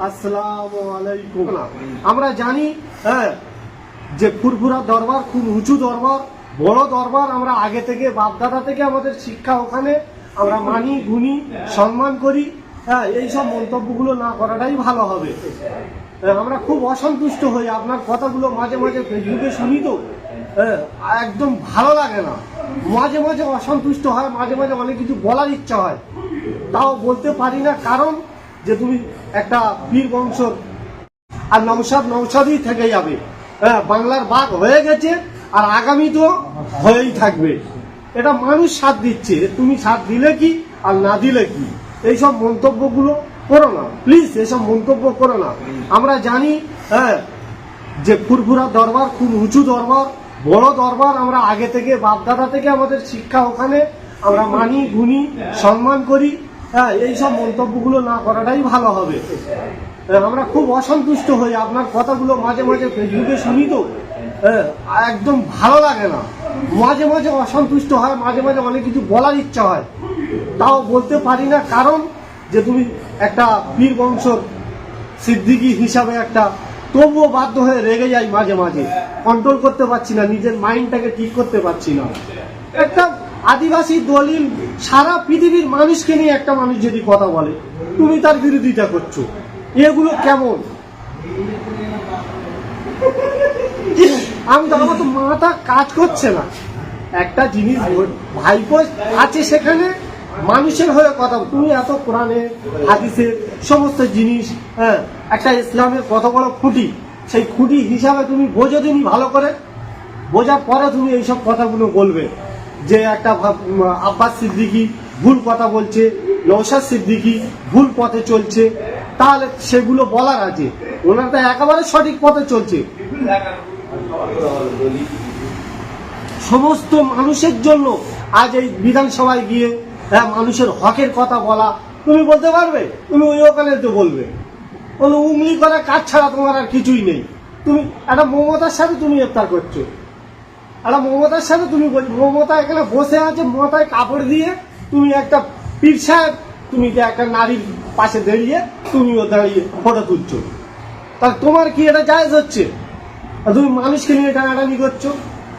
আসসালামু আলাইকুম। আমরা জানি যে ফুরফুরা দরবার খুব উঁচু দরবার, বড় দরবার। আমরা আগে থেকে বাপদাদা থেকে আমাদের শিক্ষা ওখানে আমরা মানি গুনি সম্মান করি। এইসব মন্তব্যগুলো না করাটাই ভালো হবে। আমরা খুব অসন্তুষ্ট হই, আপনার কথাগুলো মাঝে মাঝে ফেসবুকে শুনি তো একদম ভালো লাগে না। মাঝে মাঝে অসন্তুষ্ট হয়, মাঝে মাঝে অনেক কিছু বলার ইচ্ছা হয়, তাও বলতে পারি না। কারণ যে তুমি একটা বীর বংশ আর নৌসাদই থেকে যাবে। বাংলার বাঘ হয়ে গেছে আর আগামী তো হয়েই থাকবে। এটা মানুষ সাথ দিচ্ছে, তুমি সাথ দিলে কি আর না দিলে কি। এইসব মন্তব্যগুলো করো না প্লিজ, এসব মন্তব্য করো না। আমরা জানি যে ফুরফুরা দরবার খুব উঁচু দরবার, বড় দরবার। আমরা আগে থেকে বাপদাদা থেকে আমাদের শিক্ষা ওখানে আমরা মানি গুনি সম্মান করি। এইসব মন্তব্যগুলো না করাটাই ভালো হবে। আমরা খুব অসন্তুষ্ট হই, আপনার কথাগুলো মাঝে মাঝে ফেসবুকে শুনি তো একদম ভালো লাগে না। মাঝে মাঝে অসন্তুষ্ট হয়, মাঝে মাঝে অনেক কিছু বলার ইচ্ছা হয়, তাও বলতে পারি না। কারণ যে তুমি একটা বীর বংশ সিদ্দিকী হিসাবে একটা, তবুও বাধ্য হয়ে রেগে যাই মাঝে মাঝে, কন্ট্রোল করতে পারছি না, নিজের মাইন্ডটাকে ঠিক করতে পারছি না। একটা আদিবাসী দলিল সারা পৃথিবীর মানুষকে নিয়ে একটা মানুষ যদি কথা বলে, তুমি তার বিরোধিতা করছো, এগুলো কেমন? আমি তো, আমার তো মাথা কাজ করছে না। একটা জিনিস ভাইপো আছে সেখানে, মানুষের হয়ে কথা, তুমি এত কোরআনে হাদিসের সমস্ত জিনিস, একটা ইসলামের কত বড় খুঁটি, সেই খুঁটি হিসাবে তুমি বোঝো দিনই ভালো করে। বোঝার পরে তুমি এইসব কথাগুলো বলবে যে একটা আব্বাস সিদ্দিকী ভুল কথা বলছে, নওশাদ সিদ্দিকী ভুল পথে চলছে, তাহলে সেগুলো বলার আছে। ওনারা তো একেবারে সঠিক পথে চলছে। সমস্ত মানুষের জন্য আজ এই বিধানসভায় গিয়ে মানুষের হকের কথা বলা, তুমি বলতে পারবে? তুমি ওই ওখানে তো বলবে, কোনো উংলি করা কাজ ছাড়া তোমার আর কিছুই নেই। তুমি একটা মমতার সাথে তুমি ইফতার করছো, একটা মমতার সাথে তুমি বলছো, মমতা এখানে বসে আছে মাথায় কাপড় দিয়ে, তুমি একটা পীর সাহেব, তুমি একটা নারীর পাশে দাঁড়িয়ে তুমিও দাঁড়িয়ে ফটো তুলছো, তাহলে তোমার কি এটা জায়েজ হচ্ছে? তুমি মানুষকে নিয়ে টানাটানি করছো।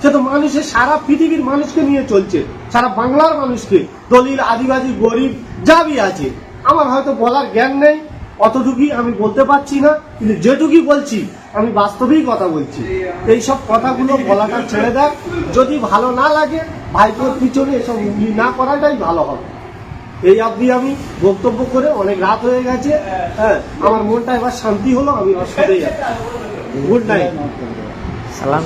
সে তো মানুষের, সারা পৃথিবীর মানুষকে নিয়ে চলছে, সারা বাংলার মানুষকে, দলিল আদিবাসী গরিব যাবি আছে। আমার হয়তো বলার জ্ঞান নেই, অতটুকুই আমি বলতে পারছি না, কিন্তু যেটুকুই বলছি আমি বাস্তবেই কথা বলছি। এইসব কথাগুলো বলাটা ছেড়ে দেয়। যদি ভালো না লাগে, ভাইপোর পিছনে এসব উগলি না করাটাই ভালো হবে। এই অবধি আমি বক্তব্য করে, অনেক রাত হয়ে গেছে, আমার মনটা এবার শান্তি হলো, আমি শুতে যাচ্ছি। Good night. সালাম।